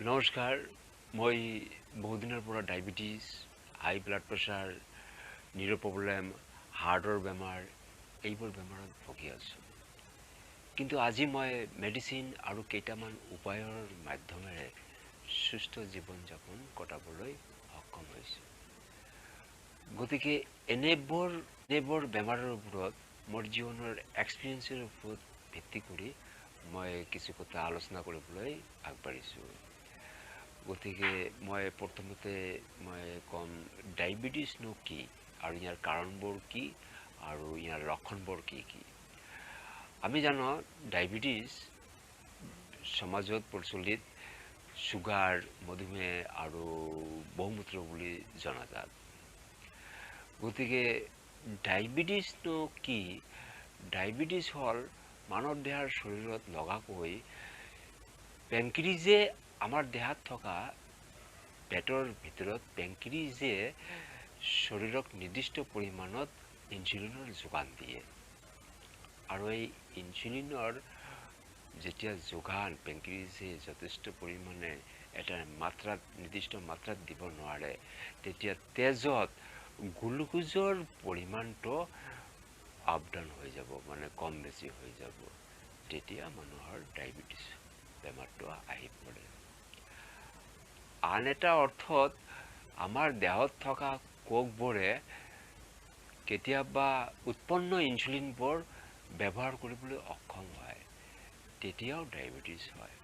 নমস্কাৰ মই বহুদিনৰ পৰা ডায়েবেটিছ হাই ব্লাড প্ৰেছাৰ নিউৰ প্ৰব্লেম হাৰ্টৰ বেমাৰ এইবোৰ বেমাৰত ভুগি আছোঁ কিন্তু আজি মই মেডিচিন আৰু কেইটামান উপায়ৰ মাধ্যমেৰে সুস্থ জীৱন যাপন কটাবলৈ সক্ষম হৈছোঁ গতিকে এনেবোৰ বেমাৰৰ ওপৰত মোৰ জীৱনৰ এক্সপিৰিয়েঞ্চৰ ওপৰত ভিত্তি কৰি মই কিছু কথা আলোচনা কৰিবলৈ আগবাঢ়িছোঁ গতিকে মই প্ৰথমতে মই ক'ম ডায়েবেটিছনো কি আৰু ইয়াৰ কাৰণবোৰ কি আৰু ইয়াৰ লক্ষণবোৰ কি কি আমি জানো ডায়েবেটিছ সমাজত প্ৰচলিত সুগাৰ মধুমেহ আৰু বহুমূত্ৰ বুলি জনাজাত গতিকে ডায়েবেটিছনো কি ডায়েবেটিছ হ'ল মানৱ দেহৰ শৰীৰত লগাকৈ পেনক্ৰিজে আমাৰ দেহাত থকা পেটৰ ভিতৰত পেনক্ৰিজে শৰীৰক নিৰ্দিষ্ট পৰিমাণত ইনচুলিনৰ যোগান দিয়ে আৰু এই ইনচুলিনৰ যেতিয়া যোগান পেনক্ৰিজে যথেষ্ট পৰিমাণে এটা নিৰ্দিষ্ট মাত্ৰাত দিব নোৱাৰে তেতিয়া তেজত গ্লুকোজৰ পৰিমাণটো আপ ডাউন হৈ যাব মানে কম বেছি হৈ যাব তেতিয়া মানুহৰ ডায়েবেটিছ বেমাৰটো আহি পৰে আন এটা অৰ্থত আমাৰ দেহত থকা কোষবোৰে কেতিয়াবা উৎপন্ন ইনচুলিনবোৰ ব্যৱহাৰ কৰিবলৈ অক্ষম হয় তেতিয়াও ডায়েবেটিছ হয়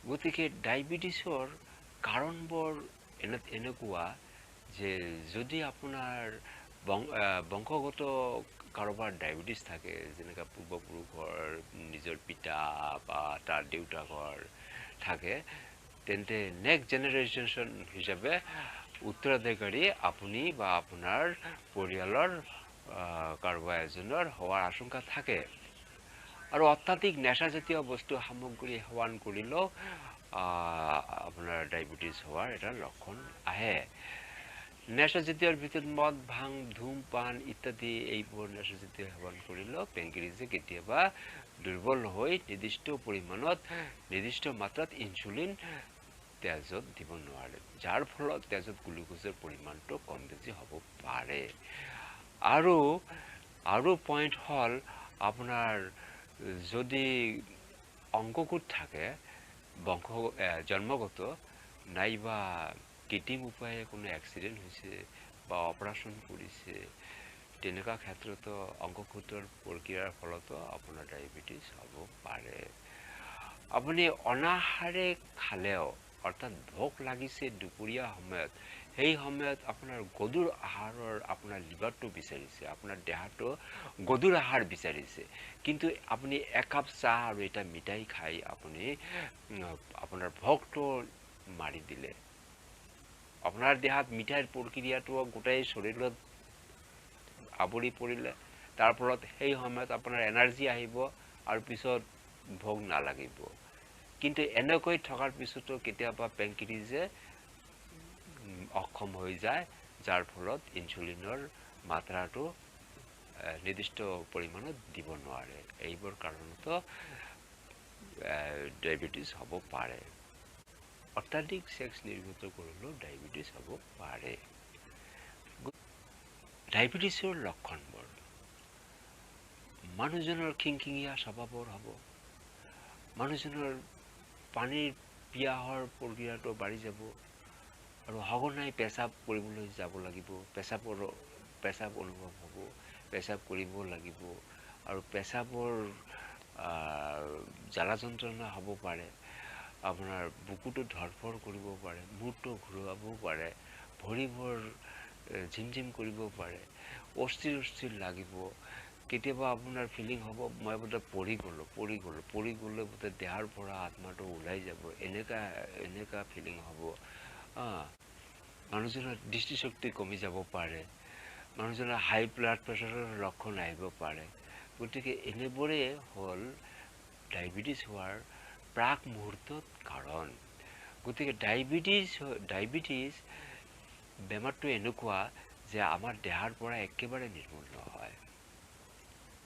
গতিকে ডায়েবেটিছৰ কাৰণবোৰ এনেকুৱা যে যদি আপোনাৰ বংশগত কাৰোবাৰ ডায়েবেটিছ থাকে যেনেকৈ পূৰ্বপুৰুষৰ নিজৰ পিতা বা তাৰ দেউতাকৰ থাকে তেন্তে নেক্সট জেনেৰেশ্যন হিচাপে উত্তৰাধিকাৰী আপুনি বা আপোনাৰ পৰিয়ালৰ কাৰোবাৰ এজনৰ হোৱাৰ আশংকা থাকে আৰু অত্যাধিক নেশাজাতীয় বস্তু সামগ্ৰী সেৱন কৰিলেও আপোনাৰ ডায়েবেটিছ হোৱাৰ এটা লক্ষণ আহে নেশাজাতীয়ৰ ভিতৰত মদ ভাং ধূমপান ইত্যাদি এইবোৰ নেশাজাতীয় সেৱন কৰিলেও পেনক্ৰিজে কেতিয়াবা দুৰ্বল হৈ নিৰ্দিষ্ট পৰিমাণত নিৰ্দিষ্ট মাত্ৰাত ইনচুলিন তেজত দিব নোৱাৰে যাৰ ফলত তেজত গ্লুকোজৰ পৰিমাণটো কম বেছি হ'ব পাৰে আৰু পইণ্ট হ'ল আপোনাৰ যদি অংকগোট থাকে জন্মগত নাইবা কৃত্ৰিম উপায়ে কোনো এক্সিডেণ্ট হৈছে বা অপাৰেশ্যন কৰিছে তেনেকুৱা ক্ষেত্ৰতো অংকগোটৰ প্ৰক্ৰিয়াৰ ফলতো আপোনাৰ ডায়েবেটিছ হ'ব পাৰে আপুনি অনাহাৰে খালেও অৰ্থাৎ ভোক লাগিছে দুপৰীয়া সময়ত সেই সময়ত আপোনাৰ গধুৰ আহাৰৰ আপোনাৰ লিভাৰটো বিচাৰিছে আপোনাৰ দেহাটো গধুৰ আহাৰ বিচাৰিছে কিন্তু আপুনি একাপ চাহ আৰু এটা মিঠাই খাই আপুনি আপোনাৰ ভোকটো মাৰি দিলে আপোনাৰ দেহাত মিঠাইৰ প্ৰক্ৰিয়াটো গোটেই শৰীৰত আৱৰি পৰিলে তাৰ ফলত সেই সময়ত আপোনাৰ এনাৰ্জি আহিব আৰু পিছত ভোক নালাগিব কিন্তু এনেকৈ থকাৰ পিছতো কেতিয়াবা পেনক্ৰিজে অক্ষম হৈ যায় যাৰ ফলত ইনচুলিনৰ মাত্ৰাটো নিৰ্দিষ্ট পৰিমাণত দিব নোৱাৰে এইবোৰ কাৰণতো ডায়েবেটিছ হ'ব পাৰে অত্যাধিক সেক্স নিৰ্গত কৰিলেও ডায়েবেটিছ হ'ব পাৰে ডায়েবেটিছৰ লক্ষণবোৰ মানুহজনৰ খিংখিঙীয়া স্বভাৱৰ হ'ব মানুহজনৰ পানীৰ পিয়াহৰ প্ৰক্ৰিয়াটো বাঢ়ি যাব আৰু সঘনাই পেচাব কৰিবলৈ যাব লাগিব পেচাব অনুভৱ হ'ব পেচাব কৰিব লাগিব আৰু পেচাবৰ জ্বালা যন্ত্ৰণা হ'ব পাৰে আপোনাৰ বুকুটো ধৰফৰ কৰিব পাৰে মূৰটো ঘূৰাবও পাৰে ভৰিবোৰ ঝিমঝিম কৰিব পাৰে অস্থিৰ লাগিব কেতিয়াবা আপোনাৰ ফিলিং হ'ব মই বোধ পৰি গ'লোঁ বোধ দেহাৰ পৰা আত্মাটো ওলাই যাব এনেকুৱা ফিলিং হ'ব মানুহজনৰ দৃষ্টিশক্তি কমি যাব পাৰে মানুহজনৰ হাই ব্লাড প্ৰেছাৰৰ লক্ষণ আহিব পাৰে গতিকে এনেবোৰে হ'ল ডায়েবেটিছ হোৱাৰ প্ৰাক মুহূৰ্তত কাৰণ গতিকে ডায়েবেটিছ বেমাৰটো এনেকুৱা যে আমাৰ দেহাৰ পৰা একেবাৰে নিৰ্মূল নহয়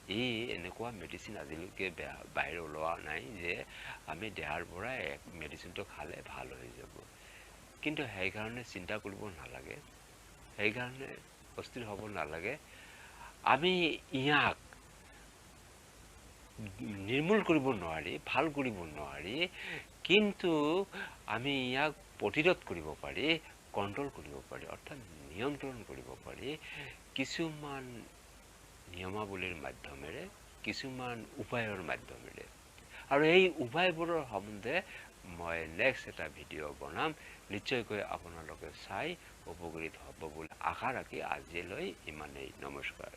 এই এনেকুৱা মেডিচিন আজিলৈকে বাহিৰ ওলোৱা নাই যে আমি দেহাৰ পৰা মেডিচিনটো খালে ভাল হৈ যাব। কিন্তু সেইকাৰণে চিন্তা কৰিব নালাগে, সেইকাৰণে অস্থিৰ হ'ব নালাগে। আমি ইয়াক নিৰ্মূল কৰিব নোৱাৰি, ভাল কৰিব নোৱাৰি, কিন্তু আমি ইয়াক প্ৰতিৰোধ কৰিব পাৰি, কণ্ট্ৰোল কৰিব পাৰি, অৰ্থাৎ নিয়ন্ত্ৰণ কৰিব পাৰি কিছুমান নিয়মাৱলীৰ মাধ্যমেৰে, কিছুমান উপায়ৰ মাধ্যমেৰে। আৰু এই উপায়বোৰৰ সম্বন্ধে মই নেক্সট এটা ভিডিঅ' বনাম, নিশ্চয়কৈ আপোনালোকে চাই উপকৃত হ'ব বুলি আশা ৰাখি আজিলৈ ইমানেই। নমস্কাৰ।